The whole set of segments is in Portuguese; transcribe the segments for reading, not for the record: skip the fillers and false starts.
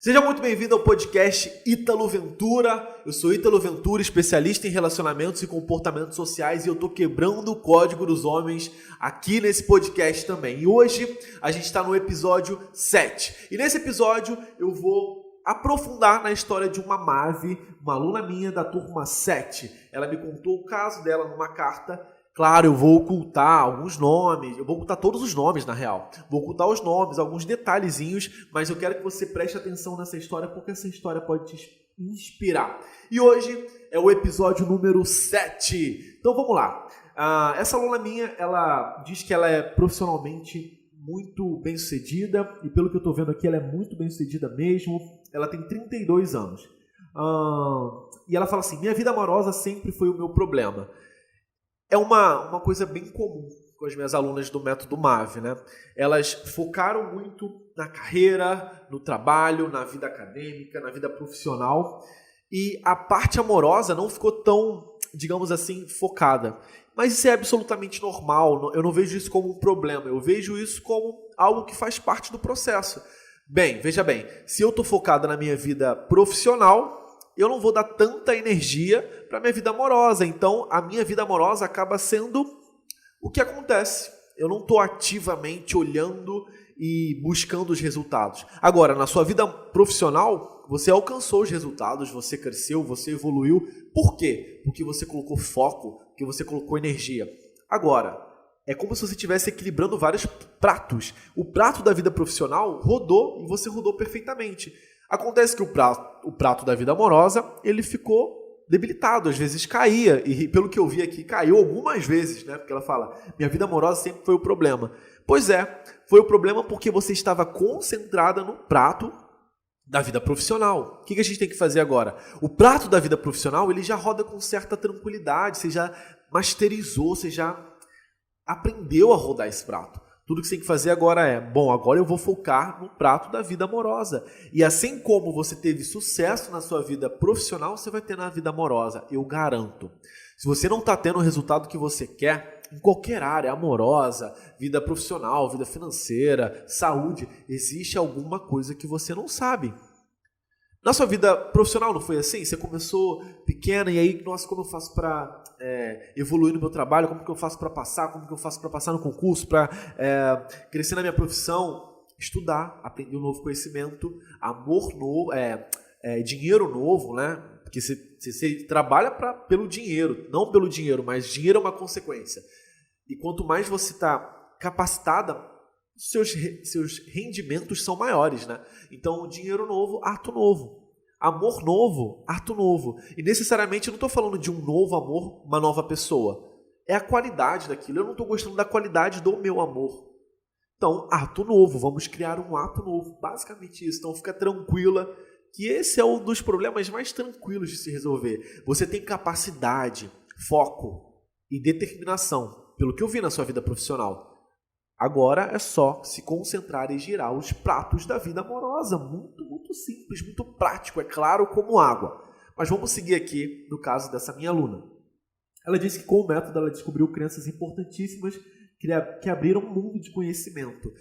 Seja muito bem-vindo ao podcast Ítalo Ventura. Eu sou Ítalo Ventura, especialista em relacionamentos e comportamentos sociais, e eu tô quebrando o código dos homens aqui nesse podcast também. E hoje a gente está no episódio 7. E nesse episódio eu vou aprofundar na história de uma Mavi, uma aluna minha da turma 7. Ela me contou o caso dela numa carta. Claro, eu vou ocultar alguns nomes, eu vou ocultar todos os nomes, na real. Vou ocultar os nomes, alguns detalhezinhos, mas eu quero que você preste atenção nessa história, porque essa história pode te inspirar. E hoje é o episódio número 7. Então vamos lá. Essa aluna minha, ela diz que ela é profissionalmente muito bem-sucedida, e pelo que eu estou vendo aqui, ela é muito bem-sucedida mesmo. Ela tem 32 anos. E ela fala assim, minha vida amorosa sempre foi o meu problema. É uma coisa bem comum com as minhas alunas do método Mavi, né? Elas focaram muito na carreira, no trabalho, na vida acadêmica, na vida profissional, e a parte amorosa não ficou tão, digamos assim, focada. Mas isso é absolutamente normal, eu não vejo isso como um problema, eu vejo isso como algo que faz parte do processo. Bem, veja bem, se eu estou focada na minha vida profissional, eu não vou dar tanta energia para a minha vida amorosa. Então, a minha vida amorosa acaba sendo o que acontece. Eu não estou ativamente olhando e buscando os resultados. Agora, na sua vida profissional, você alcançou os resultados, você cresceu, você evoluiu. Por quê? Porque você colocou foco, porque você colocou energia. Agora, é como se você estivesse equilibrando vários pratos. O prato da vida profissional rodou e você rodou perfeitamente. Acontece que o prato da vida amorosa, ele ficou debilitado, às vezes caía, e pelo que eu vi aqui, caiu algumas vezes, né? Porque ela fala, minha vida amorosa sempre foi o problema. Pois é, foi o problema porque você estava concentrada no prato da vida profissional. O que a gente tem que fazer agora? O prato da vida profissional, ele já roda com certa tranquilidade, você já masterizou, você já aprendeu a rodar esse prato. Tudo que você tem que fazer agora agora eu vou focar no prato da vida amorosa. E assim como você teve sucesso na sua vida profissional, você vai ter na vida amorosa, eu garanto. Se você não está tendo o resultado que você quer, em qualquer área, amorosa, vida profissional, vida financeira, saúde, existe alguma coisa que você não sabe. Na sua vida profissional não foi assim? Você começou pequena e aí, nossa, como eu faço para evoluir no meu trabalho? Como que eu faço para passar? Como que eu faço para passar no concurso? Para crescer na minha profissão? Estudar, aprender um novo conhecimento, amor novo, dinheiro novo, né? Porque você trabalha pelo dinheiro, não pelo dinheiro, mas dinheiro é uma consequência. E quanto mais você está capacitada, seus rendimentos são maiores, né? Então, dinheiro novo, ato novo. Amor novo, ato novo. E necessariamente eu não estou falando de um novo amor, uma nova pessoa. É a qualidade daquilo. Eu não estou gostando da qualidade do meu amor. Então, ato novo. Vamos criar um ato novo. Basicamente isso. Então, fica tranquila que esse é um dos problemas mais tranquilos de se resolver. Você tem capacidade, foco e determinação, pelo que eu vi na sua vida profissional. Agora é só se concentrar e girar os pratos da vida amorosa. Muito, muito simples, muito prático, é claro como água. Mas vamos seguir aqui no caso dessa minha aluna. Ela disse que com o método ela descobriu crenças importantíssimas que abriram um mundo de conhecimento.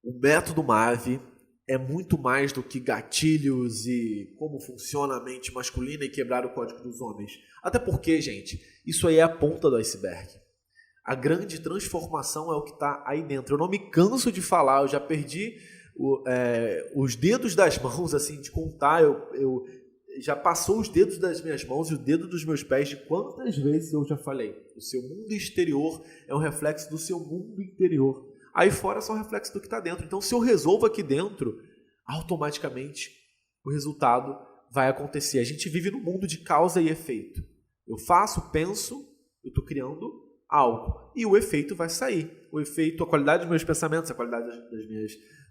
O método Mavi é muito mais do que gatilhos e como funciona a mente masculina e quebrar o código dos homens. Até porque, gente, isso aí é a ponta do iceberg. A grande transformação é o que está aí dentro. Eu não me canso de falar, eu já perdi os dedos das mãos, assim, de contar. Eu já passou os dedos das minhas mãos e o dedo dos meus pés de quantas vezes eu já falei. O seu mundo exterior é um reflexo do seu mundo interior. Aí fora é só um reflexo do que está dentro. Então, se eu resolvo aqui dentro, automaticamente o resultado vai acontecer. A gente vive no mundo de causa e efeito. Eu faço, penso, eu estou criando algo. E o efeito vai sair. O efeito, a qualidade dos meus pensamentos, a qualidade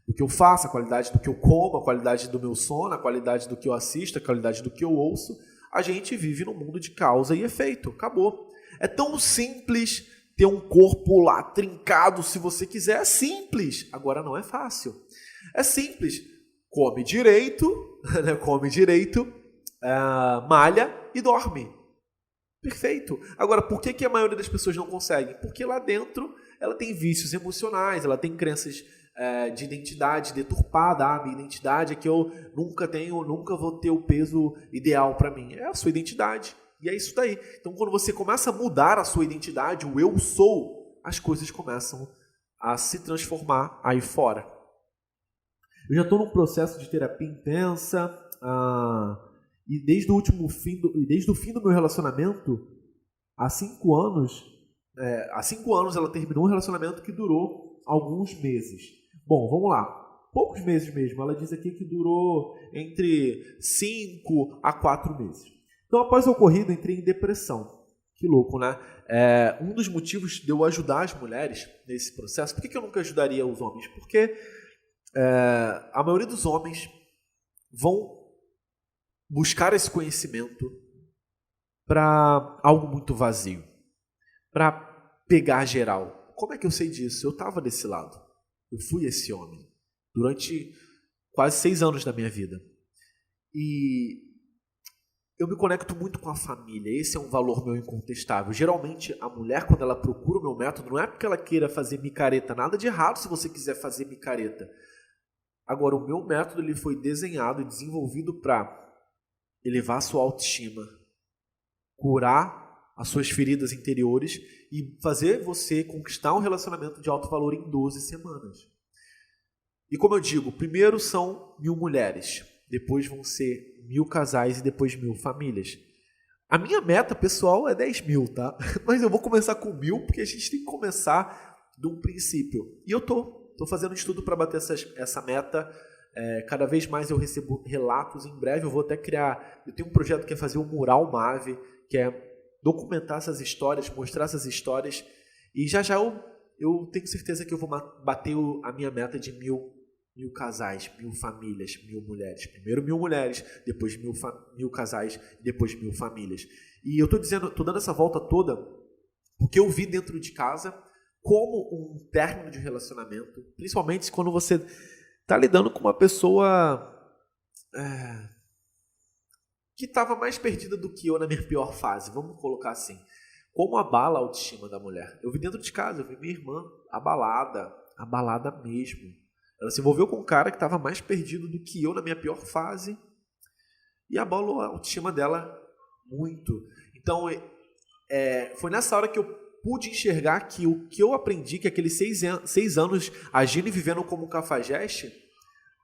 do que eu faço, a qualidade do que eu como, a qualidade do meu sono, a qualidade do que eu assisto, a qualidade do que eu ouço. A gente vive no mundo de causa e efeito. Acabou. É tão simples ter um corpo lá trincado se você quiser. É simples. Agora não é fácil. É simples. Come direito, né? Come direito, malha e dorme. Perfeito. Agora, por que a maioria das pessoas não consegue? Porque lá dentro ela tem vícios emocionais, ela tem crenças de identidade deturpada. Minha identidade é que eu nunca vou ter o peso ideal para mim. É a sua identidade. E é isso daí. Então, quando você começa a mudar a sua identidade, o eu sou, as coisas começam a se transformar aí fora. Eu já estou num processo de terapia intensa, e desde o fim do meu relacionamento, há 5 anos, ela terminou um relacionamento que durou alguns meses. Bom, vamos lá. Poucos meses mesmo. Ela diz aqui que durou entre 5 a 4 meses. Então, após o ocorrido, entrei em depressão. Que louco, né? Um dos motivos de eu ajudar as mulheres nesse processo, por que eu nunca ajudaria os homens? Porque a maioria dos homens vão buscar esse conhecimento para algo muito vazio, para pegar geral. Como é que eu sei disso? Eu estava desse lado. Eu fui esse homem durante quase 6 anos da minha vida. E eu me conecto muito com a família. Esse é um valor meu incontestável. Geralmente, a mulher, quando ela procura o meu método, não é porque ela queira fazer micareta. Nada de errado se você quiser fazer micareta. Agora, o meu método ele foi desenhado e desenvolvido para elevar a sua autoestima, curar as suas feridas interiores e fazer você conquistar um relacionamento de alto valor em 12 semanas. E como eu digo, primeiro são 1.000 mulheres, depois vão ser 1.000 casais e depois 1.000 famílias. A minha meta pessoal é 10.000, tá? Mas eu vou começar com 1.000 porque a gente tem que começar de um princípio. E eu tô fazendo estudo para bater essa meta. Cada vez mais eu recebo relatos. Em breve eu vou até criar... Eu tenho um projeto que é fazer um mural Mave, que é documentar essas histórias, mostrar essas histórias. E já eu tenho certeza que eu vou bater a minha meta de 1.000 casais, 1.000 famílias, 1.000 mulheres. Primeiro 1.000 mulheres, depois 1.000 casais, depois 1.000 famílias. E eu estou dando essa volta toda porque eu vi dentro de casa como um término de relacionamento, principalmente quando você está lidando com uma pessoa que estava mais perdida do que eu na minha pior fase, vamos colocar assim. Como abala a autoestima da mulher. Eu vi dentro de casa, eu vi minha irmã abalada mesmo. Ela se envolveu com um cara que estava mais perdido do que eu na minha pior fase e abalou a autoestima dela muito. Então, foi nessa hora que eu pude enxergar que o que eu aprendi, que aqueles 6 anos agindo e vivendo como cafajeste,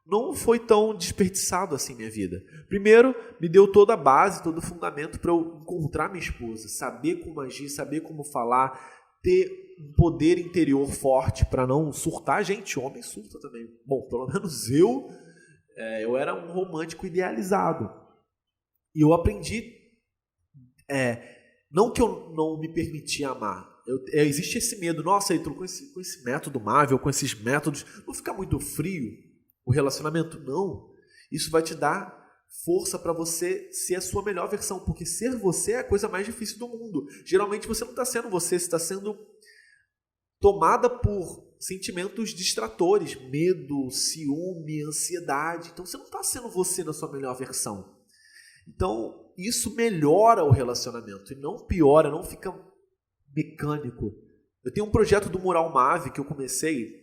não foi tão desperdiçado assim minha vida. Primeiro, me deu toda a base, todo o fundamento para eu encontrar minha esposa, saber como agir, saber como falar, ter um poder interior forte para não surtar. Gente, homem surta também. Bom, pelo menos eu era um romântico idealizado. E eu aprendi, não que eu não me permitia amar. Existe esse medo, nossa, Heitor, com esse método Marvel, com esses métodos, não fica muito frio o relacionamento? Não. Isso vai te dar força para você ser a sua melhor versão, porque ser você é a coisa mais difícil do mundo. Geralmente você não está sendo você está sendo tomada por sentimentos distratores, medo, ciúme, ansiedade. Então você não está sendo você na sua melhor versão. Então isso melhora o relacionamento e não piora, não fica mecânico. Eu tenho um projeto do Mural Mave que eu comecei.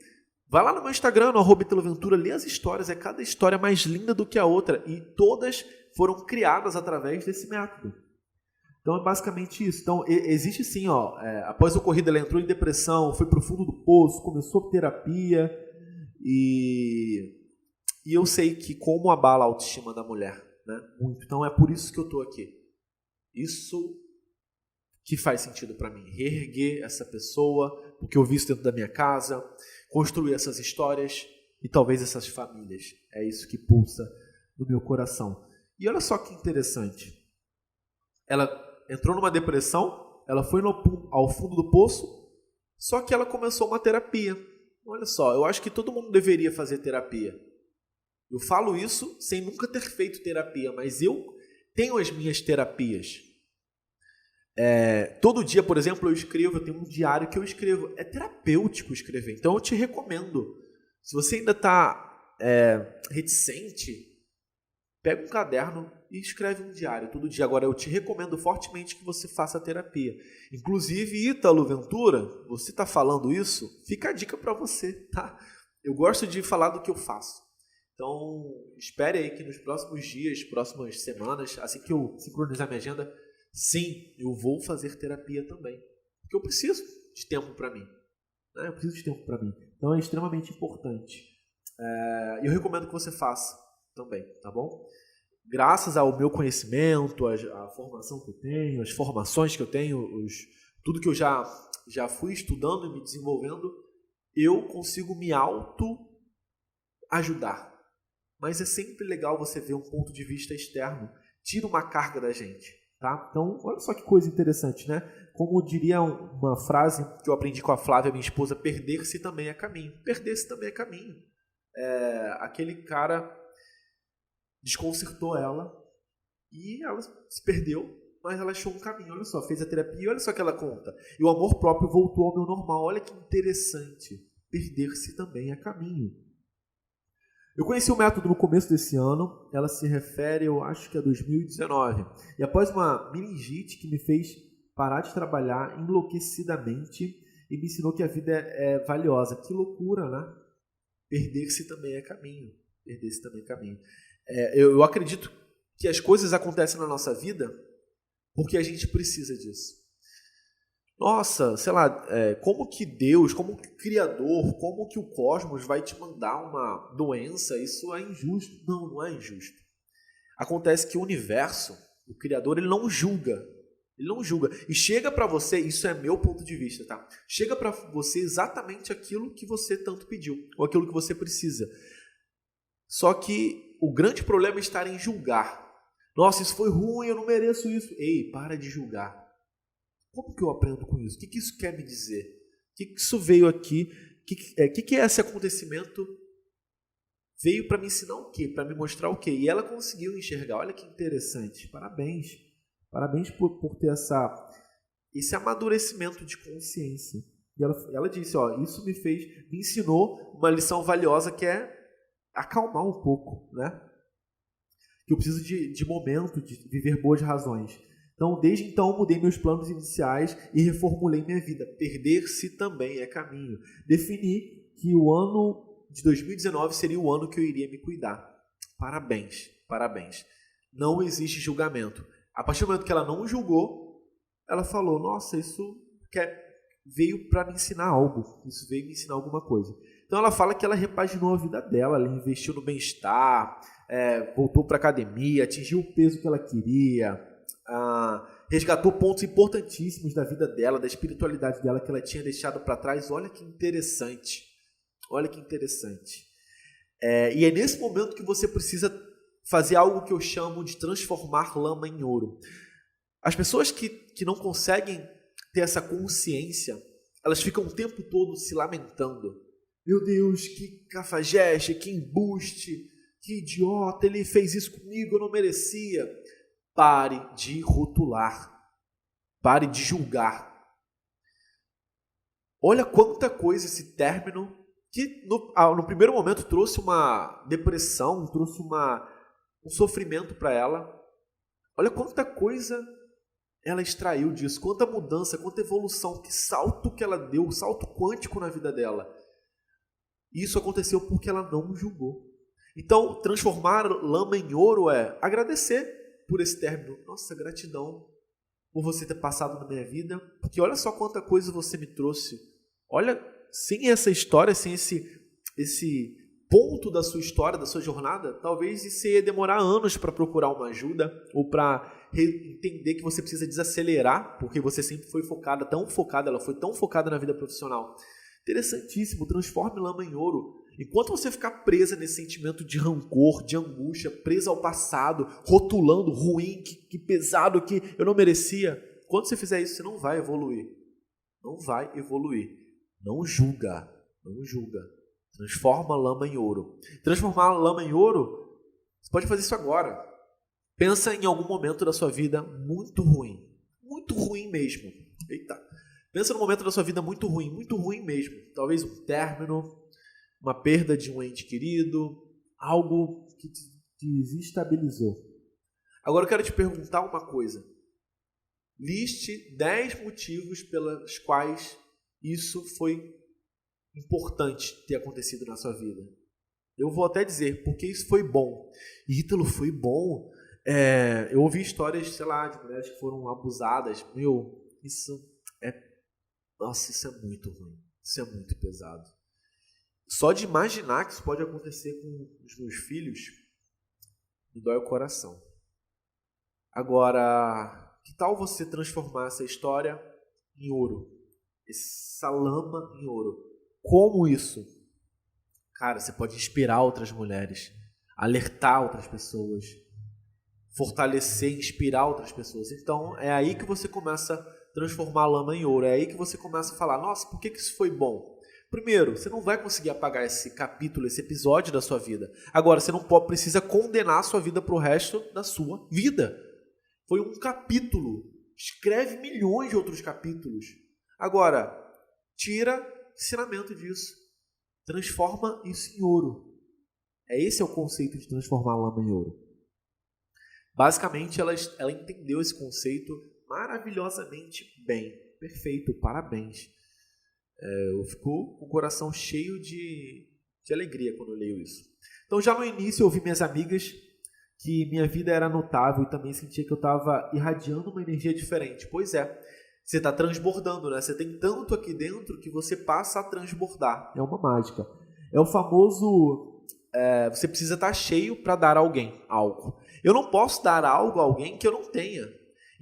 Vai lá no meu Instagram, no @itaLoventura, lê as histórias. Cada história mais linda do que a outra. E todas foram criadas através desse método. Então é basicamente isso. Então existe sim, após o ocorrido ela entrou em depressão, foi para o fundo do poço, começou terapia. E eu sei que como abala a autoestima da mulher, né? Muito. Então é por isso que eu estou aqui. Isso que faz sentido para mim. Reerguer essa pessoa, porque eu vi isso dentro da minha casa, construir essas histórias e talvez essas famílias. É isso que pulsa no meu coração. E olha só que interessante. Ela entrou numa depressão, ela foi ao fundo do poço, só que ela começou uma terapia. Olha só, eu acho que todo mundo deveria fazer terapia. Eu falo isso sem nunca ter feito terapia, mas eu tenho as minhas terapias. Todo dia, por exemplo, eu tenho um diário que eu escrevo. É terapêutico escrever. Então eu te recomendo. Se você ainda está reticente, pega um caderno e escreve um diário todo dia. Agora eu te recomendo fortemente que você faça terapia. Inclusive, Ítalo Ventura, você está falando isso? Fica a dica para você, tá? eu gosto de falar do que eu faço. Então, espere aí que nos próximos dias, próximas semanas, assim que eu sincronizar minha agenda, sim, eu vou fazer terapia também. Porque eu preciso de tempo para mim. Né? Eu preciso de tempo para mim. Então, é extremamente importante. Eu recomendo que você faça também, tá bom? Graças ao meu conhecimento, à formação que eu tenho, as formações que eu tenho, tudo que eu já fui estudando e me desenvolvendo, eu consigo me auto-ajudar. Mas é sempre legal você ver um ponto de vista externo. Tira uma carga da gente. Tá? Então, olha só que coisa interessante, né? Como diria uma frase que eu aprendi com a Flávia, minha esposa, perder-se também é caminho. Perder-se também é caminho. Aquele cara desconcertou ela e ela se perdeu, mas ela achou um caminho. Olha só, fez a terapia e olha só que ela conta. E o amor próprio voltou ao meu normal. Olha que interessante. Perder-se também é caminho. Eu conheci o método no começo desse ano. Ela se refere, eu acho que a 2019. E após uma meningite que me fez parar de trabalhar enlouquecidamente e me ensinou que a vida é valiosa. Que loucura, né? Perder-se também é caminho. Perder-se também é caminho. Eu acredito que as coisas acontecem na nossa vida porque a gente precisa disso. Nossa, sei lá, como que Deus, como que o Criador, como que o cosmos vai te mandar uma doença? Isso é injusto. Não, não é injusto. Acontece que o universo, o Criador, ele não julga. Ele não julga. E chega para você, isso é meu ponto de vista, tá? Chega para você exatamente aquilo que você tanto pediu, ou aquilo que você precisa. Só que o grande problema é estar em julgar. Nossa, isso foi ruim, eu não mereço isso. Ei, para de julgar. Como que eu aprendo com isso? O que isso quer me dizer? O que isso veio aqui? O que esse acontecimento veio para me ensinar o quê? Para me mostrar o quê? E ela conseguiu enxergar. Olha que interessante. Parabéns. Parabéns por ter esse amadurecimento de consciência. E ela disse, isso me ensinou uma lição valiosa que é acalmar um pouco, né? Que eu preciso de momento, de viver boas razões. Então, desde então, mudei meus planos iniciais e reformulei minha vida. Perder-se também é caminho. Defini que o ano de 2019 seria o ano que eu iria me cuidar. Parabéns, parabéns. Não existe julgamento. A partir do momento que ela não julgou, ela falou, nossa, isso veio para me ensinar algo. Isso veio me ensinar alguma coisa. Então, ela fala que ela repaginou a vida dela, ela investiu no bem-estar, voltou para a academia, atingiu o peso que ela queria, resgatou pontos importantíssimos da vida dela, da espiritualidade dela que ela tinha deixado para trás. Olha que interessante. Olha que interessante. E é nesse momento que você precisa fazer algo que eu chamo de transformar lama em ouro. As pessoas que não conseguem ter essa consciência, elas ficam o tempo todo se lamentando. Meu Deus, que cafajeste, que embuste, que idiota, ele fez isso comigo, eu não merecia. Pare de rotular. Pare de julgar. Olha quanta coisa esse término que no primeiro momento trouxe uma depressão, trouxe um sofrimento para ela. Olha quanta coisa ela extraiu disso, quanta mudança, quanta evolução, que salto que ela deu, salto quântico na vida dela. Isso aconteceu porque ela não julgou. Então, transformar lama em ouro é agradecer por esse término. Nossa, gratidão por você ter passado na minha vida, porque olha só quanta coisa você me trouxe. Olha, sem essa história, sem esse ponto da sua história, da sua jornada, talvez você ia demorar anos para procurar uma ajuda ou para entender que você precisa desacelerar, porque você sempre foi ela foi tão focada na vida profissional. Interessantíssimo, transforme lama em ouro. Enquanto você ficar presa nesse sentimento de rancor, de angústia, presa ao passado, rotulando ruim, que pesado, que eu não merecia, quando você fizer isso, você não vai evoluir. Não vai evoluir. Não julga. Não julga. Transforma lama em ouro. Transformar a lama em ouro, você pode fazer isso agora. Pensa em algum momento da sua vida muito ruim. Muito ruim mesmo. Eita. Pensa num momento da sua vida muito ruim mesmo. Talvez um término, uma perda de um ente querido, algo que te desestabilizou. Agora eu quero te perguntar uma coisa. Liste 10 motivos pelos quais isso foi importante ter acontecido na sua vida? Eu vou até dizer, porque isso foi bom. E Ítalo, foi bom. Eu ouvi histórias, sei lá, de mulheres que foram abusadas. Nossa, isso é muito ruim. Isso é muito pesado. Só de imaginar que isso pode acontecer com os meus filhos, me dói o coração. Agora, que tal você transformar essa história em ouro? Essa lama em ouro. Como isso? Cara, você pode inspirar outras mulheres, alertar outras pessoas, fortalecer, inspirar outras pessoas. Então, é aí que você começa a transformar a lama em ouro. É aí que você começa a falar, nossa, por que isso foi bom? Primeiro, você não vai conseguir apagar esse capítulo, esse episódio da sua vida. Agora, você não precisa condenar a sua vida para o resto da sua vida. Foi um capítulo. Escreve milhões de outros capítulos. Agora, tira ensinamento disso. Transforma isso em ouro. Esse é o conceito de transformar a lama em ouro. Basicamente, ela entendeu esse conceito maravilhosamente bem. Perfeito, parabéns. Eu fico com o coração cheio de alegria quando eu leio isso. Então, já no início, eu ouvi minhas amigas que minha vida era notável e também sentia que eu estava irradiando uma energia diferente. Pois é, você está transbordando, né? Você tem tanto aqui dentro que você passa a transbordar. É uma mágica. É o famoso... você precisa estar cheio para dar a alguém algo. Eu não posso dar algo a alguém que eu não tenha.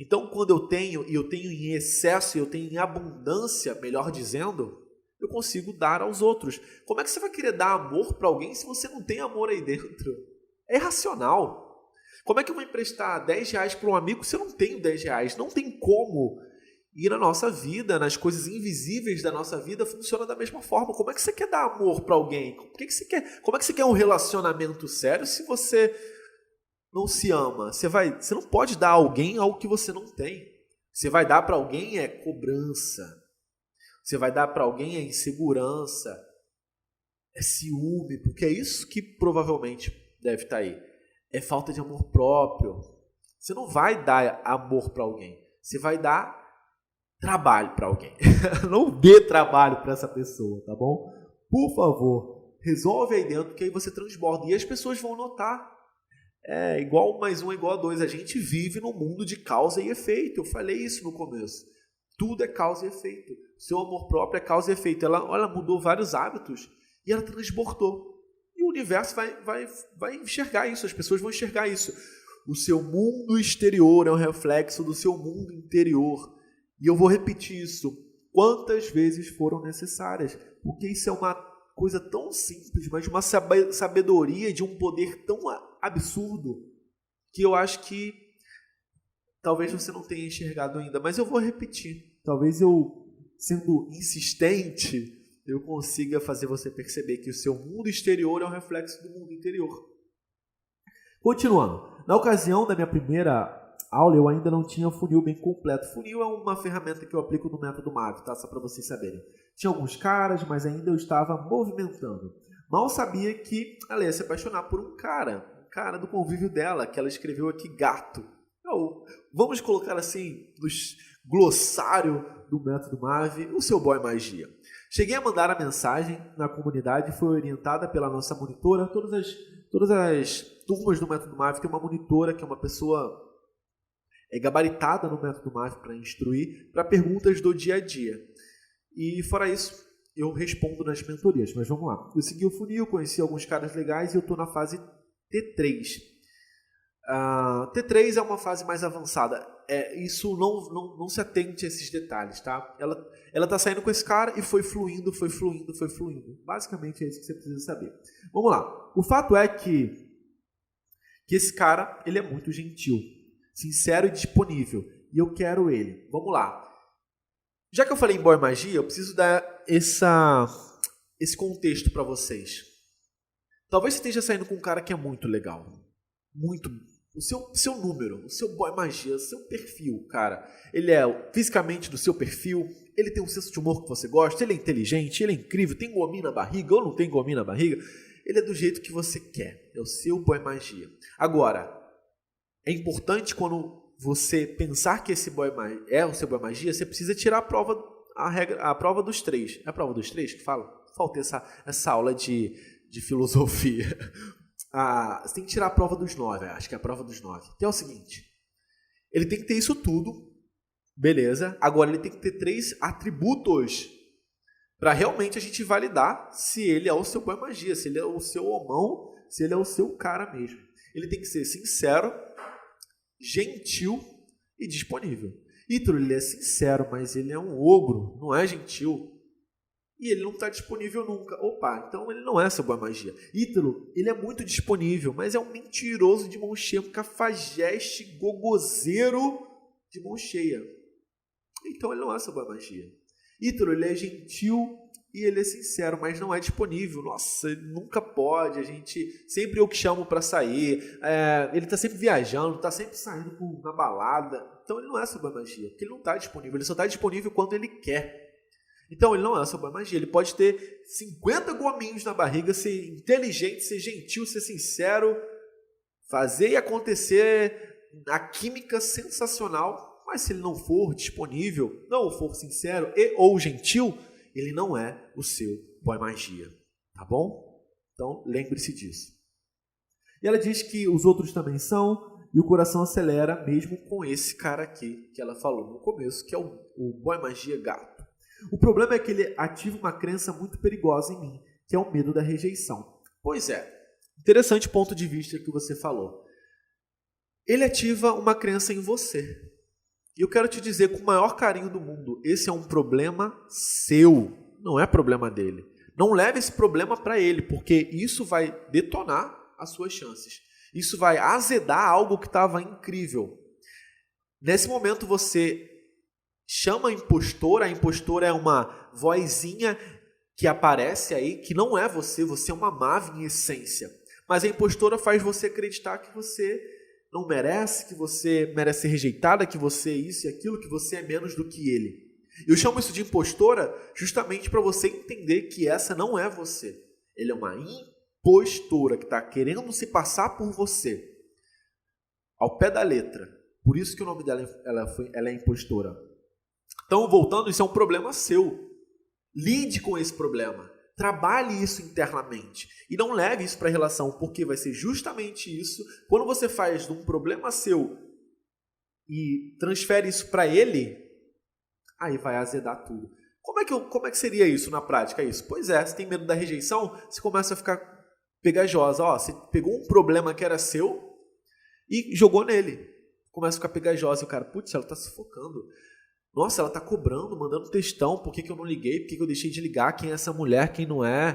Então, quando eu tenho, e eu tenho em excesso, e eu tenho em abundância, melhor dizendo, eu consigo dar aos outros. Como é que você vai querer dar amor para alguém se você não tem amor aí dentro? É irracional. Como é que eu vou emprestar R$10 para um amigo se eu não tenho R$10? Não tem como. E na nossa vida, nas coisas invisíveis da nossa vida, funciona da mesma forma. Como é que você quer dar amor para alguém? Como é que você quer um relacionamento sério se você não se ama? Você não pode dar a alguém algo que você não tem. Você vai dar para alguém cobrança. Você vai dar para alguém insegurança. É ciúme, porque é isso que provavelmente deve estar aí. É falta de amor próprio. Você não vai dar amor para alguém. Você vai dar trabalho para alguém. Não dê trabalho para essa pessoa, tá bom? Por favor, resolve aí dentro que aí você transborda. E as pessoas vão notar. Igual 1 mais 1 é igual a 2. A gente vive num mundo de causa e efeito. Eu falei isso no começo. Tudo é causa e efeito. Seu amor próprio é causa e efeito. Ela mudou vários hábitos e ela transbordou. E o universo vai enxergar isso. As pessoas vão enxergar isso. O seu mundo exterior é um reflexo do seu mundo interior. E eu vou repetir isso quantas vezes foram necessárias. Porque isso é uma coisa tão simples, mas de uma sabedoria, de um poder tão absurdo, que eu acho que talvez você não tenha enxergado ainda. Mas eu vou repetir. Talvez eu, sendo insistente, eu consiga fazer você perceber que o seu mundo exterior é um reflexo do mundo interior. Continuando. Na ocasião da minha primeira aula, eu ainda não tinha o funil bem completo. Funil é uma ferramenta que eu aplico no método MAV, tá? Só para vocês saberem. Tinha alguns caras, mas ainda eu estava movimentando. Mal sabia que ela ia se apaixonar por um cara do convívio dela, que ela escreveu aqui gato. Então, vamos colocar assim, no glossário do método MAV, o seu boy magia. Cheguei a mandar a mensagem na comunidade, foi orientada pela nossa monitora. Todas as turmas do método MAV tem uma monitora, que é uma pessoa gabaritada no método MAV para instruir, para perguntas do dia a dia. E fora isso, eu respondo nas mentorias. Mas vamos lá. Eu segui o funil, conheci alguns caras legais e eu estou na fase T3. T3 é uma fase mais avançada. Isso não se atente a esses detalhes, tá? Ela tá saindo com esse cara e foi fluindo. Basicamente é isso que você precisa saber. Vamos lá. O fato é que esse cara, ele é muito gentil, sincero e disponível. E eu quero ele. Vamos lá. Já que eu falei em boy magia, eu preciso dar esse contexto para vocês. Talvez você esteja saindo com um cara que é muito legal. Muito. O seu número, o seu boy magia, o seu perfil, cara. Ele é fisicamente do seu perfil, ele tem um senso de humor que você gosta, ele é inteligente, ele é incrível, tem gominho na barriga ou não tem gominho na barriga. Ele é do jeito que você quer. É o seu boy magia. Agora, é importante quando você pensar que esse boy é o seu boy magia, você precisa tirar a prova dos 3. É a prova dos 3 que fala? faltei essa aula de filosofia. Você tem que tirar a prova dos 9, acho que é a prova dos 9. Que é o seguinte, ele tem que ter isso tudo, beleza? Agora ele tem que ter 3 atributos para realmente a gente validar se ele é o seu boy magia, se ele é o seu homão, se ele é o seu cara mesmo. Ele tem que ser sincero, gentil e disponível. Ítalo, ele é sincero, mas ele é um ogro, não é gentil. E ele não está disponível nunca. Opa, então ele não é seu boy magia. Ítalo, ele é muito disponível, mas é um mentiroso de mão cheia, um cafajeste gogozeiro de mão cheia. Então ele não é seu boy magia. Ítalo, ele é gentil e ele é sincero, mas não é disponível. Nossa, ele nunca pode. Sempre eu que chamo para sair. Ele está sempre viajando, está sempre saindo na balada. Então ele não é seu boy magia, porque ele não está disponível. Ele só está disponível quando ele quer. Então ele não é seu boy magia. Ele pode ter 50 gominhos na barriga, ser inteligente, ser gentil, ser sincero, fazer e acontecer a química sensacional. Mas se ele não for disponível, não for sincero e ou gentil, ele não é o seu boy magia, tá bom? Então lembre-se disso. E ela diz que os outros também são, e o coração acelera mesmo com esse cara aqui que ela falou no começo, que é o boy magia gato. O problema é que ele ativa uma crença muito perigosa em mim, que é o medo da rejeição. Pois é, interessante ponto de vista que você falou. Ele ativa uma crença em você. E eu quero te dizer com o maior carinho do mundo, esse é um problema seu, não é problema dele. Não leve esse problema para ele, porque isso vai detonar as suas chances. Isso vai azedar algo que estava incrível. Nesse momento você chama a impostora é uma vozinha que aparece aí, que não é você é uma Mavi em essência. Mas a impostora faz você acreditar que você não merece, que você merece ser rejeitada, que você é isso e aquilo, que você é menos do que ele. Eu chamo isso de impostora justamente para você entender que essa não é você. Ele é uma impostora que está querendo se passar por você. Ao pé da letra. Por isso que o nome dela ela é impostora. Então, voltando, isso é um problema seu. Lide com esse problema. Trabalhe isso internamente. E não leve isso para a relação, porque vai ser justamente isso. Quando você faz de um problema seu e transfere isso para ele, aí vai azedar tudo. Como é que seria isso na prática? Isso? Pois é, você tem medo da rejeição, você começa a ficar pegajosa. Você pegou um problema que era seu e jogou nele. Começa a ficar pegajosa e o cara, putz, ela está sufocando. Nossa, ela está cobrando, mandando textão, por que eu não liguei, por que eu deixei de ligar, quem é essa mulher, quem não é.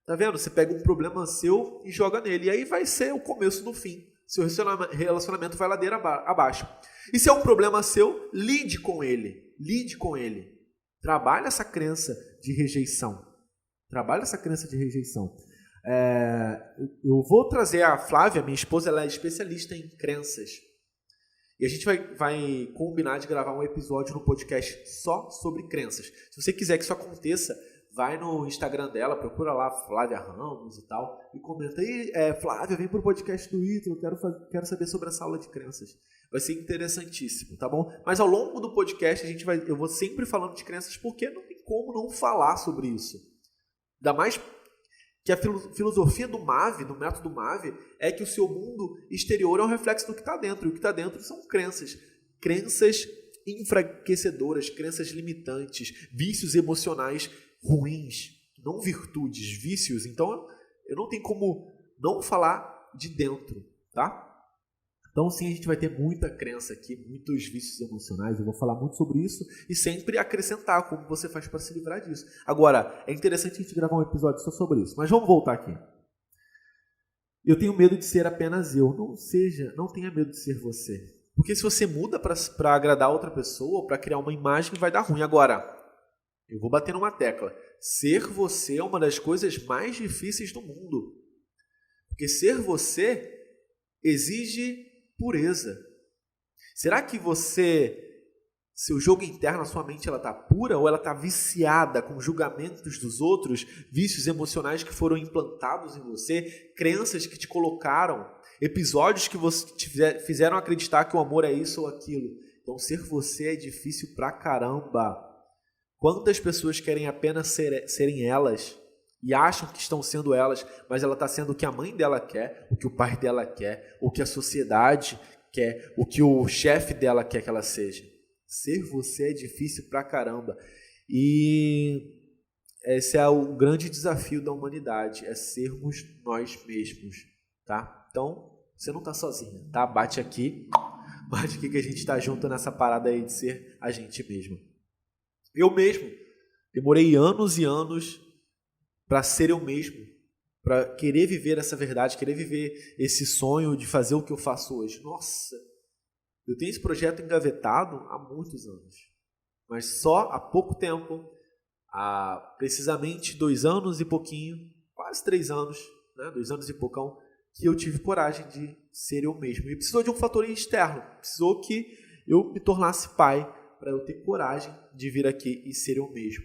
Tá vendo? Você pega um problema seu e joga nele, e aí vai ser o começo do fim. Seu relacionamento vai ladeira abaixo. E se é um problema seu, lide com ele. Trabalhe essa crença de rejeição. Eu vou trazer a Flávia, minha esposa, ela é especialista em crenças. E a gente vai combinar de gravar um episódio no podcast só sobre crenças. Se você quiser que isso aconteça, vai no Instagram dela, procura lá Flávia Ramos e tal, e comenta aí, Flávia, vem pro podcast do Ítalo, quero saber sobre essa aula de crenças. Vai ser interessantíssimo, tá bom? Mas ao longo do podcast eu vou sempre falando de crenças, porque não tem como não falar sobre isso. Ainda mais que a filosofia do Mavi, do método Mavi, é que o seu mundo exterior é um reflexo do que está dentro. E o que está dentro são crenças. Crenças enfraquecedoras, crenças limitantes, vícios emocionais ruins, não virtudes, vícios. Então, eu não tenho como não falar de dentro, tá? Então, sim, a gente vai ter muita crença aqui, muitos vícios emocionais. Eu vou falar muito sobre isso e sempre acrescentar como você faz para se livrar disso. Agora, é interessante a gente gravar um episódio só sobre isso. Mas vamos voltar aqui. Eu tenho medo de ser apenas eu. Não tenha medo de ser você. Porque se você muda para agradar outra pessoa, para criar uma imagem, vai dar ruim. Agora, eu vou bater numa tecla. Ser você é uma das coisas mais difíceis do mundo. Porque ser você exige pureza. Será que seu jogo interno, a sua mente, ela está pura ou ela está viciada com julgamentos dos outros, vícios emocionais que foram implantados em você, crenças que te colocaram, episódios que te fizeram acreditar que o amor é isso ou aquilo? Então, ser você é difícil pra caramba. Quantas pessoas querem apenas serem elas e acham que estão sendo elas, mas ela está sendo o que a mãe dela quer, o que o pai dela quer, o que a sociedade quer, o que o chefe dela quer que ela seja. Ser você é difícil pra caramba. E esse é o grande desafio da humanidade, é sermos nós mesmos, tá? Então, você não está sozinha, tá? Bate aqui que a gente está junto nessa parada aí de ser a gente mesmo. Eu mesmo demorei anos e anos para ser eu mesmo, para querer viver essa verdade, querer viver esse sonho de fazer o que eu faço hoje. Nossa, eu tenho esse projeto engavetado há muitos anos, mas só há pouco tempo, há precisamente 2 anos e pouquinho, quase 3 anos, né? 2 anos e poucão, que eu tive coragem de ser eu mesmo. E precisou de um fator externo, precisou que eu me tornasse pai para eu ter coragem de vir aqui e ser eu mesmo.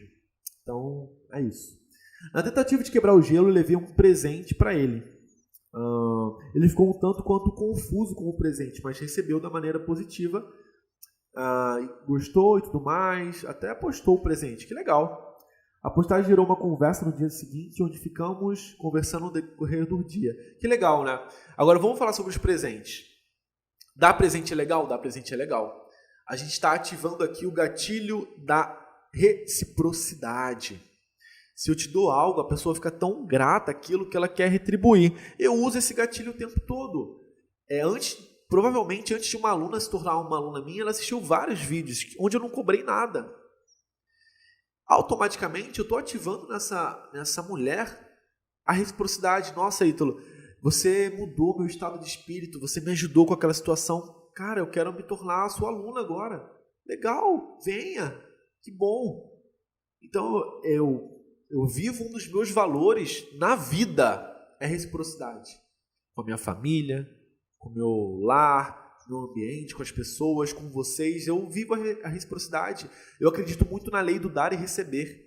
Então, é isso. Na tentativa de quebrar o gelo, eu levei um presente para ele. Ele ficou um tanto quanto confuso com o presente, mas recebeu da maneira positiva, gostou e tudo mais, até apostou o presente. Que legal! A postagem gerou uma conversa no dia seguinte, onde ficamos conversando no decorrer do dia. Que legal, né? Agora vamos falar sobre os presentes. Dar presente é legal? Dar presente é legal. A gente está ativando aqui o gatilho da reciprocidade. Se eu te dou algo, a pessoa fica tão grata àquilo que ela quer retribuir. Eu uso esse gatilho o tempo todo. Provavelmente, antes de uma aluna se tornar uma aluna minha, ela assistiu vários vídeos onde eu não cobrei nada. Automaticamente eu estou ativando nessa mulher a reciprocidade. Nossa, Ítalo, você mudou meu estado de espírito, você me ajudou com aquela situação. Cara, eu quero me tornar a sua aluna agora. Legal, venha, que bom. Então eu vivo um dos meus valores na vida, é reciprocidade. Com a minha família, com o meu lar, no ambiente, com as pessoas, com vocês, eu vivo a reciprocidade. Eu acredito muito na lei do dar e receber.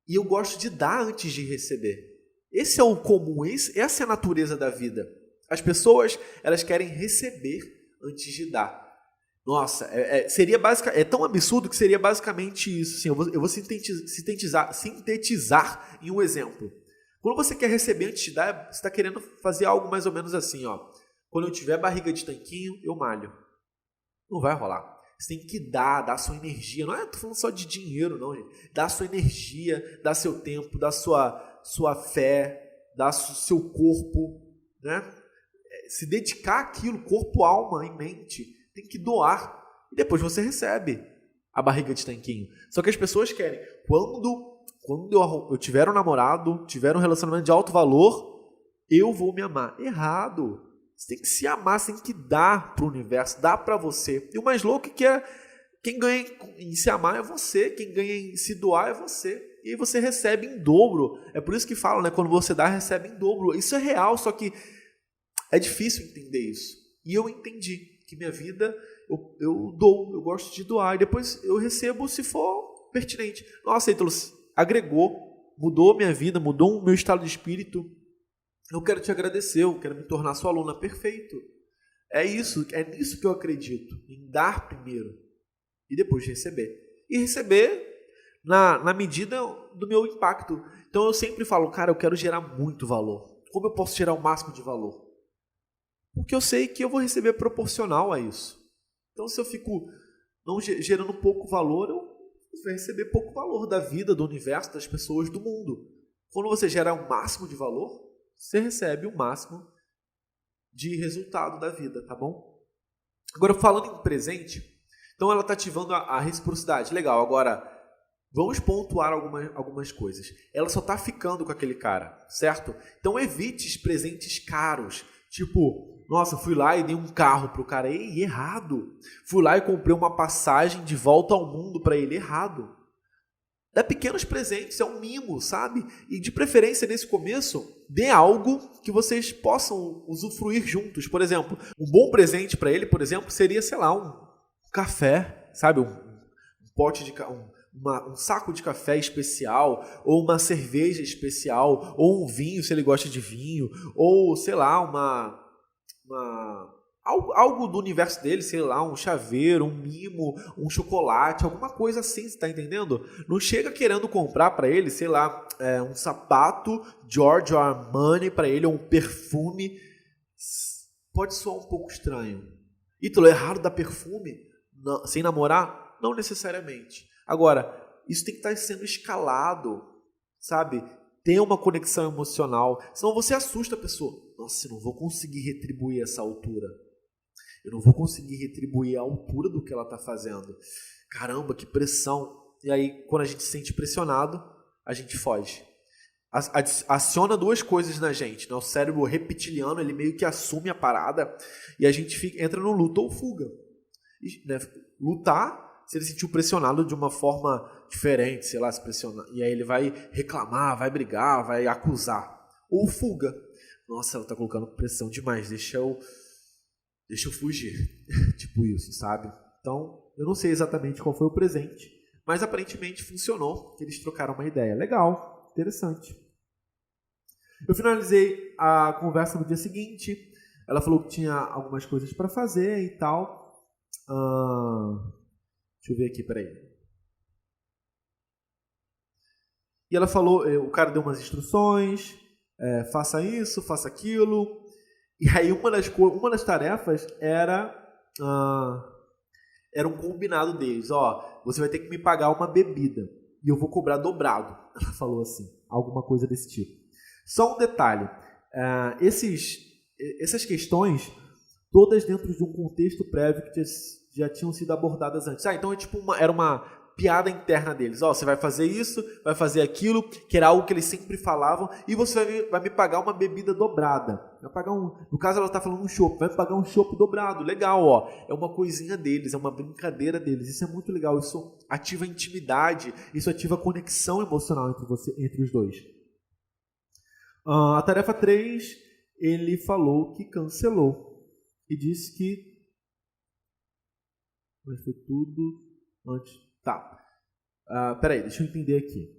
E eu gosto de dar antes de receber. Esse é o comum, essa é a natureza da vida. As pessoas, elas querem receber antes de dar. Nossa, é tão absurdo que seria basicamente isso. Assim, eu vou sintetizar em um exemplo. Quando você quer receber antes de dar, você está querendo fazer algo mais ou menos assim, ó. Quando eu tiver barriga de tanquinho, eu malho. Não vai rolar. Você tem que dar sua energia. Não tô falando só de dinheiro, não, gente. Dar sua energia, dar seu tempo, dar sua fé, dar seu corpo, né? Se dedicar àquilo, corpo, alma e mente. Tem que doar. E depois você recebe a barriga de tanquinho. Só que as pessoas querem. Quando eu tiver um namorado, tiver um relacionamento de alto valor, eu vou me amar. Errado. Você tem que se amar, você tem que dar para o universo, dar para você. E o mais louco é que quem ganha em se amar é você, quem ganha em se doar é você. E aí você recebe em dobro. É por isso que falam, né? Quando você dá, recebe em dobro. Isso é real, só que é difícil entender isso. E eu entendi que minha vida, eu dou, eu gosto de doar. E depois eu recebo se for pertinente. Nossa, Ítalo, agregou, mudou minha vida, mudou o meu estado de espírito. Eu quero te agradecer, eu quero me tornar sua aluna. Perfeito. É nisso que eu acredito, em dar primeiro e depois receber. E receber na medida do meu impacto. Então eu sempre falo, cara, eu quero gerar muito valor. Como eu posso gerar o máximo de valor? Porque eu sei que eu vou receber proporcional a isso. Então se eu fico não gerando pouco valor, eu vou receber pouco valor da vida, do universo, das pessoas, do mundo. Quando você gera o máximo de valor, você recebe o máximo de resultado da vida, tá bom? Agora, falando em presente, então ela está ativando a reciprocidade. Legal, agora vamos pontuar algumas coisas. Ela só está ficando com aquele cara, certo? Então evite presentes caros. Tipo, nossa, fui lá e dei um carro pro cara. Ei, errado. Fui lá e comprei uma passagem de volta ao mundo para ele. Errado. Dá pequenos presentes, é um mimo, sabe? E de preferência, nesse começo, dê algo que vocês possam usufruir juntos. Por exemplo, um bom presente para ele, por exemplo, seria, sei lá, um café, sabe? Um saco de café especial, ou uma cerveja especial, ou um vinho, se ele gosta de vinho, ou, sei lá, algo do universo dele, sei lá, um chaveiro, um mimo, um chocolate, alguma coisa assim, você tá entendendo? Não chega querendo comprar para ele, sei lá, um sapato Giorgio Armani para ele, ou um perfume. Pode soar um pouco estranho. Ítalo, é raro dar perfume sem namorar? Não necessariamente. Agora, isso tem que estar sendo escalado, sabe? Ter uma conexão emocional, senão você assusta a pessoa. Nossa, eu não vou conseguir retribuir essa altura. Eu não vou conseguir retribuir a altura do que ela está fazendo. Caramba, que pressão. E aí, quando a gente se sente pressionado, a gente foge. Aciona duas coisas na gente, né? O cérebro reptiliano, ele meio que assume a parada e a gente entra no luta ou fuga. E, né, lutar, se ele se sentiu pressionado de uma forma diferente, sei lá, se pressionar, e aí ele vai reclamar, vai brigar, vai acusar. Ou fuga. Nossa, ela tá colocando pressão demais, deixa eu fugir. Tipo isso, sabe? Então, eu não sei exatamente qual foi o presente, mas aparentemente funcionou, que eles trocaram uma ideia. Legal. Interessante. Eu finalizei a conversa no dia seguinte. Ela falou que tinha algumas coisas para fazer e tal. Deixa eu ver aqui, peraí. E ela falou, o cara deu umas instruções, faça isso, faça aquilo. E aí uma das tarefas era um combinado deles. Ó, você vai ter que me pagar uma bebida. E eu vou cobrar dobrado. Ela falou assim, alguma coisa desse tipo. Só um detalhe, essas questões, todas dentro de um contexto prévio que já tinham sido abordadas antes. Então era uma piada interna deles. Ó, você vai fazer isso, vai fazer aquilo, que era algo que eles sempre falavam, e você vai me pagar uma bebida dobrada. Vai pagar no caso, ela está falando um chopp, vai me pagar um chopp dobrado. Legal, ó. É uma coisinha deles, é uma brincadeira deles. Isso é muito legal. Isso ativa a intimidade, isso ativa a conexão emocional entre os dois. A tarefa 3, ele falou que cancelou. E disse que... Mas foi tudo antes... Tá. Peraí, deixa eu entender aqui.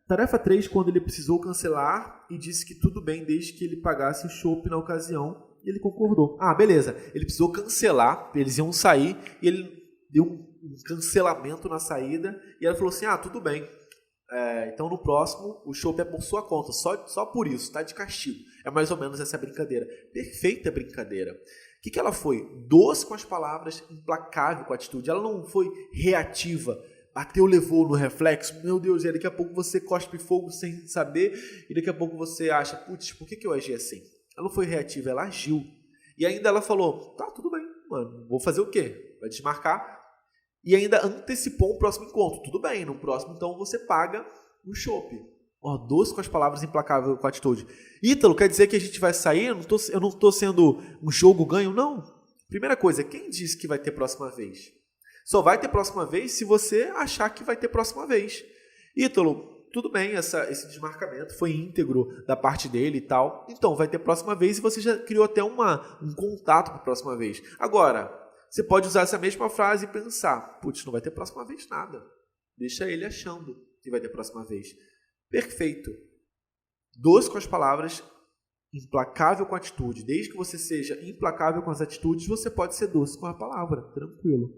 Tarefa 3, quando ele precisou cancelar e disse que tudo bem desde que ele pagasse o chopp na ocasião, e ele concordou. Beleza. Ele precisou cancelar, eles iam sair, e ele deu um cancelamento na saída, e ela falou assim, tudo bem. Então no próximo, o chopp é por sua conta, só por isso, tá de castigo. É mais ou menos essa brincadeira. Perfeita brincadeira. O que ela foi? Doce com as palavras, implacável com a atitude. Ela não foi reativa. Bateu, levou no reflexo. Meu Deus, e daqui a pouco você cospe fogo sem saber. E daqui a pouco você acha, putz, por que eu agi assim? Ela não foi reativa, ela agiu. E ainda ela falou, tá, tudo bem, mano. Vou fazer o quê? Vai desmarcar? E ainda antecipou um próximo encontro. Tudo bem, no próximo então você paga o chopp. Doce com as palavras, implacável com a atitude. Ítalo, quer dizer que a gente vai sair? Eu não estou sendo um jogo ganho? Não. Primeira coisa, quem disse que vai ter próxima vez? Só vai ter próxima vez se você achar que vai ter próxima vez. Ítalo, tudo bem, esse desmarcamento foi íntegro da parte dele e tal. Então, vai ter próxima vez e você já criou até um contato para a próxima vez. Agora, você pode usar essa mesma frase e pensar, putz, não vai ter próxima vez nada. Deixa ele achando que vai ter próxima vez. Perfeito. Doce com as palavras, implacável com a atitude. Desde que você seja implacável com as atitudes, você pode ser doce com a palavra. Tranquilo.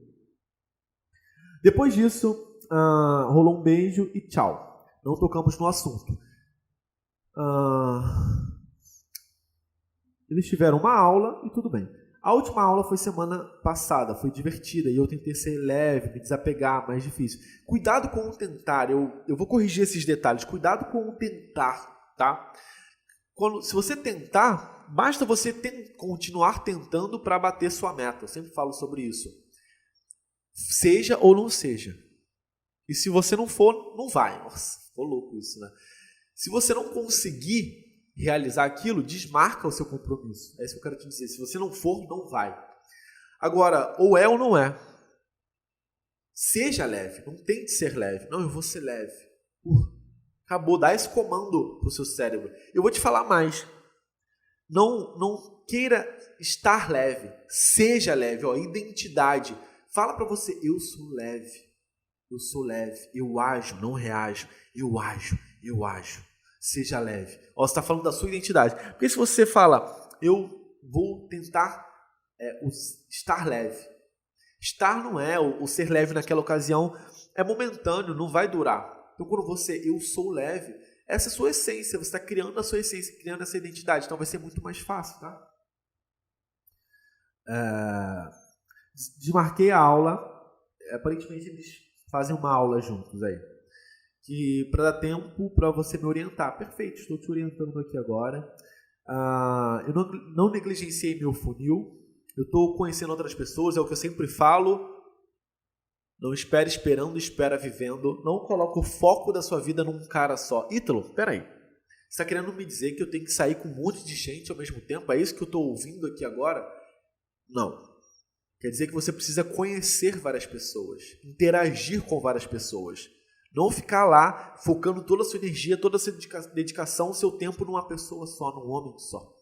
Depois disso, rolou um beijo e tchau. Não tocamos no assunto. Eles tiveram uma aula e tudo bem. A última aula foi semana passada, foi divertida e eu tentei ser leve, me desapegar, mais difícil. Cuidado com o tentar, eu vou corrigir esses detalhes. Cuidado com o tentar, tá? Se você tentar, basta você continuar tentando para bater sua meta. Eu sempre falo sobre isso. Seja ou não seja. E se você não for, não vai. Nossa, ficou louco isso, né? Se você não conseguir realizar aquilo, desmarca o seu compromisso. É isso que eu quero te dizer. Se você não for, não vai. Agora, ou é ou não é. Seja leve. Não tente ser leve. Não, eu vou ser leve. Acabou. Dá esse comando para o seu cérebro. Eu vou te falar mais. Não queira estar leve. Seja leve. Identidade. Fala para você, eu sou leve. Eu sou leve. Eu ajo, não reajo. Eu ajo. Seja leve. Você está falando da sua identidade. Porque se você fala, eu vou tentar estar leve. Estar não é, o ser leve naquela ocasião é momentâneo, não vai durar. Então quando eu sou leve, essa é a sua essência, você está criando a sua essência, criando essa identidade, então vai ser muito mais fácil, tá? Desmarquei a aula, aparentemente eles fazem uma aula juntos aí, que para dar tempo para você me orientar. Perfeito, estou te orientando aqui agora. Eu não negligenciei meu funil, eu estou conhecendo outras pessoas, é o que eu sempre falo. Não espere esperando, espera vivendo. Não coloque o foco da sua vida num cara só. Ítalo, peraí. Você está querendo me dizer que eu tenho que sair com um monte de gente ao mesmo tempo? É isso que eu estou ouvindo aqui agora? Não. Quer dizer que você precisa conhecer várias pessoas, interagir com várias pessoas. Não ficar lá focando toda a sua energia, toda a sua dedicação, o seu tempo numa pessoa só, num homem só.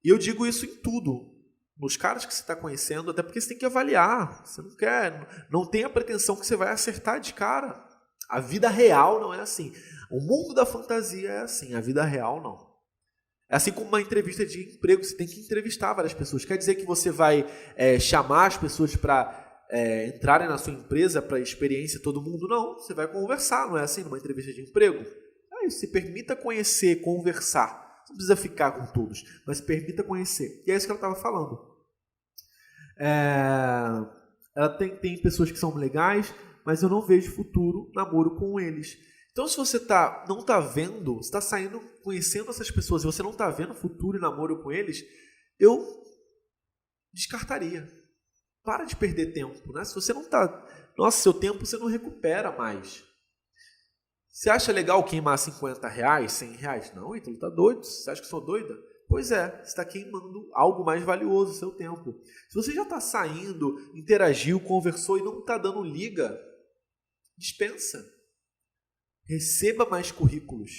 E eu digo isso em tudo. Nos caras que você está conhecendo, até porque você tem que avaliar. Você não tem a pretensão que você vai acertar de cara. A vida real não é assim. O mundo da fantasia é assim, a vida real não. É assim como uma entrevista de emprego, você tem que entrevistar várias pessoas. Quer dizer que você vai chamar as pessoas para entrarem na sua empresa, para experiência todo mundo? Não, você vai conversar, não é assim numa entrevista de emprego? Se permita conhecer, conversar. Não precisa ficar com todos, mas permita conhecer. E é isso que ela estava falando. Ela tem pessoas que são legais, mas eu não vejo futuro namoro com eles. Então, se você não está vendo, você está saindo, conhecendo essas pessoas, e você não está vendo futuro e namoro com eles, eu descartaria. Para de perder tempo. Né? Se você não está... Nossa, seu tempo você não recupera mais. Você acha legal queimar R$50, R$100? Não, Ítalo, tá doido? Você acha que eu sou doida? Pois é, você está queimando algo mais valioso, seu tempo. Se você já está saindo, interagiu, conversou e não está dando liga, dispensa. Receba mais currículos,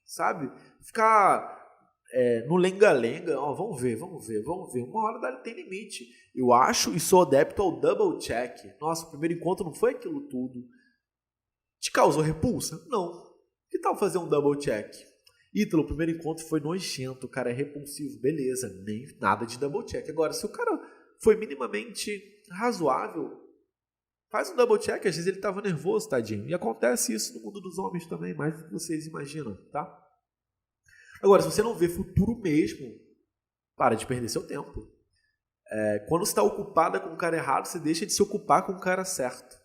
sabe? Ficar no lenga-lenga, vamos ver. Uma hora tem limite. Eu acho e sou adepto ao double check. Nossa, o primeiro encontro não foi aquilo tudo. Te causou repulsa? Não. Que tal fazer um double check? Ítalo, o primeiro encontro foi nojento, o cara é repulsivo. Beleza, nem nada de double check. Agora, se o cara foi minimamente razoável, faz um double check. Às vezes ele estava nervoso, tadinho. E acontece isso no mundo dos homens também, mais do que vocês imaginam, tá? Agora, se você não vê futuro mesmo, para de perder seu tempo. Quando você está ocupada com o cara errado, você deixa de se ocupar com o cara certo.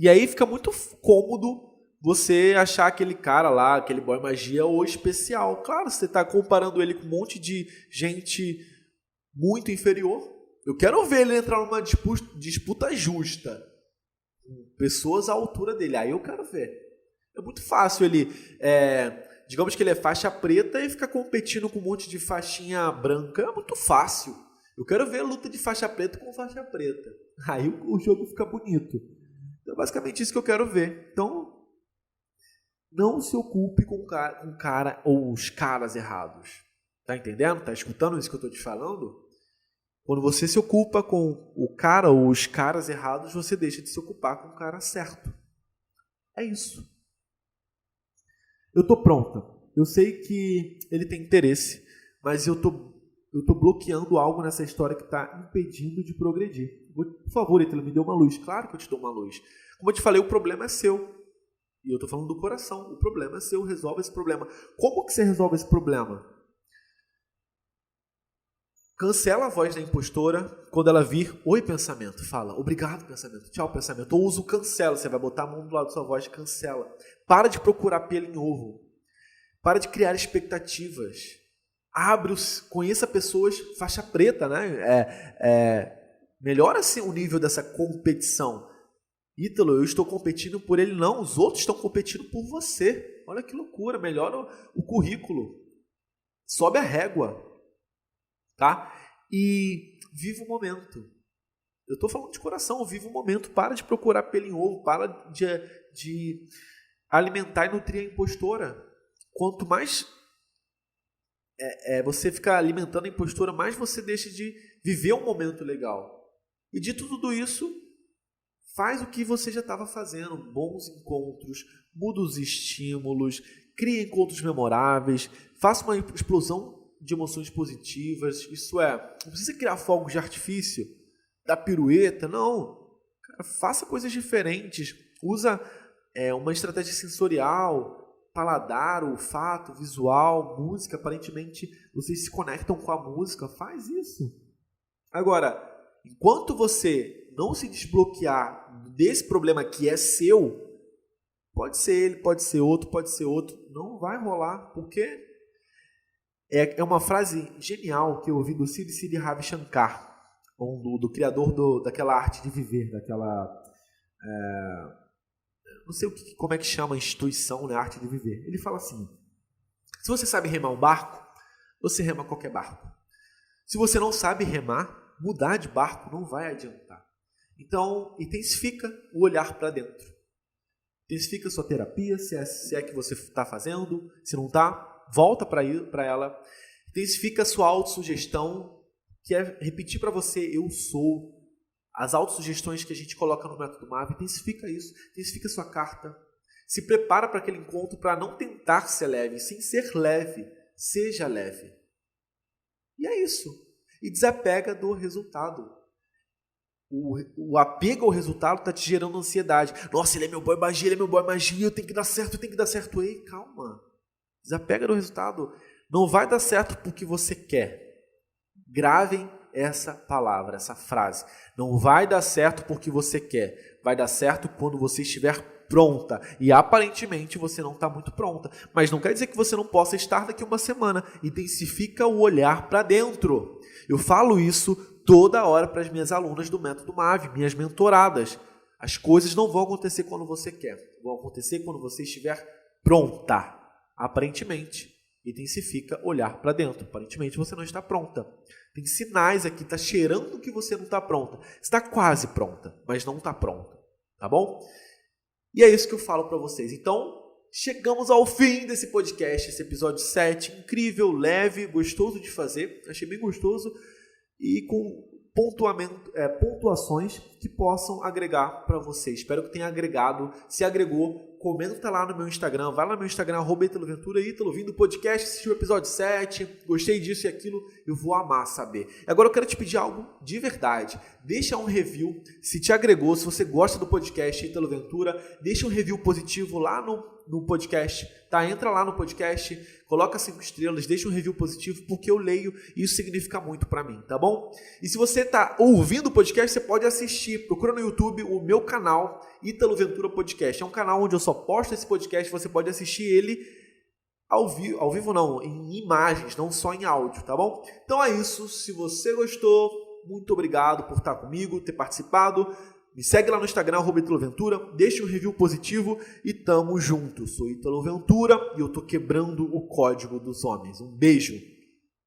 E aí fica muito cômodo você achar aquele cara lá, aquele boy magia, o especial. Claro, você está comparando ele com um monte de gente muito inferior. Eu quero ver ele entrar numa disputa justa, com pessoas à altura dele. Aí eu quero ver. É muito fácil ele... digamos que ele é faixa preta e fica competindo com um monte de faixinha branca. É muito fácil. Eu quero ver a luta de faixa preta com faixa preta. Aí o jogo fica bonito. Então, é basicamente isso que eu quero ver. Então, não se ocupe com o cara ou os caras errados. Tá entendendo? Tá escutando isso que eu tô te falando? Quando você se ocupa com o cara ou os caras errados, você deixa de se ocupar com o cara certo. É isso. Eu tô pronta. Eu sei que ele tem interesse, mas eu tô bloqueando algo nessa história que está impedindo de progredir. Por favor, Ítalo, me dê uma luz. Claro que eu te dou uma luz. Como eu te falei, o problema é seu. E eu estou falando do coração. O problema é seu. Resolve esse problema. Como que você resolve esse problema? Cancela a voz da impostora quando ela vir oi, pensamento. Fala, obrigado, pensamento. Tchau, pensamento. Ou usa o cancela. Você vai botar a mão do lado da sua voz e cancela. Para de procurar pelo em ovo. Para de criar expectativas. Conheça pessoas faixa preta, né? Melhora assim, o nível dessa competição. Ítalo, eu estou competindo por ele, não. Os outros estão competindo por você. Olha que loucura. Melhora o currículo. Sobe a régua. Tá? E viva o momento. Eu estou falando de coração. Viva o momento. Para de procurar pelo em ovo. Para de alimentar e nutrir a impostora. Quanto mais você fica alimentando a impostura, mais você deixa de viver um momento legal. E de tudo isso, faz o que você já estava fazendo. Bons encontros, muda os estímulos, cria encontros memoráveis, faça uma explosão de emoções positivas. Isso é, não precisa criar fogos de artifício, dar pirueta, não. Cara, faça coisas diferentes. Usa uma estratégia sensorial, paladar, olfato, visual, música. Aparentemente, vocês se conectam com a música. Faz isso. Agora, enquanto você não se desbloquear desse problema que é seu, pode ser ele, pode ser outro, não vai rolar, porque é uma frase genial que eu ouvi do Sri Ravi Shankar, do criador daquela arte de viver, daquela... não sei como é que chama a instituição, né, a arte de viver. Ele fala assim, se você sabe remar um barco, você rema qualquer barco. Se você não sabe remar, mudar de barco não vai adiantar. Então, intensifica o olhar para dentro. Intensifica a sua terapia, se é que você está fazendo. Se não está, volta para ela. Intensifica a sua autossugestão, que é repetir para você, eu sou. As autossugestões que a gente coloca no método MAV, intensifica isso. Intensifica a sua carta. Se prepara para aquele encontro para não tentar ser leve, sim ser leve. Seja leve. E é isso. E desapega do resultado. O apego ao resultado está te gerando ansiedade. Nossa, ele é meu boy magia, eu tenho que dar certo. Ei, calma. Desapega do resultado. Não vai dar certo porque você quer. Gravem essa palavra, essa frase. Não vai dar certo porque você quer. Vai dar certo quando você estiver pronta. E aparentemente você não está muito pronta. Mas não quer dizer que você não possa estar daqui a uma semana. Intensifica o olhar para dentro. Eu falo isso toda hora para as minhas alunas do Método MAV, minhas mentoradas. As coisas não vão acontecer quando você quer. Vão acontecer quando você estiver pronta. Aparentemente, intensifica olhar para dentro. Aparentemente, você não está pronta. Tem sinais aqui, está cheirando que você não está pronta. Está quase pronta, mas não está pronta. Tá bom? E é isso que eu falo para vocês. Então, chegamos ao fim desse podcast, esse episódio 7. Incrível, leve, gostoso de fazer. Achei bem gostoso. E com pontuações que possam agregar para você. Espero que tenha agregado. Se agregou, comenta lá no meu Instagram. Vai lá no meu Instagram, @ItaloVentura, Ítalo, vindo do podcast, assistiu o episódio 7, gostei disso e aquilo, eu vou amar saber. Agora eu quero te pedir algo de verdade. Deixa um review, se te agregou, se você gosta do podcast Ítalo Ventura, deixa um review positivo lá no podcast, tá? Entra lá no podcast, coloca 5 estrelas, deixa um review positivo, porque eu leio e isso significa muito para mim, tá bom? E se você tá ouvindo o podcast, você pode assistir, procura no YouTube o meu canal Ítalo Ventura Podcast. É um canal onde eu só posto esse podcast, você pode assistir ele ao vivo não, em imagens, não só em áudio, tá bom? Então é isso, se você gostou, muito obrigado por estar comigo, ter participado. Me segue lá no Instagram, @ItaloVentura, deixa um review positivo e tamo junto. Sou Ítalo Ventura e eu tô quebrando o código dos homens. Um beijo!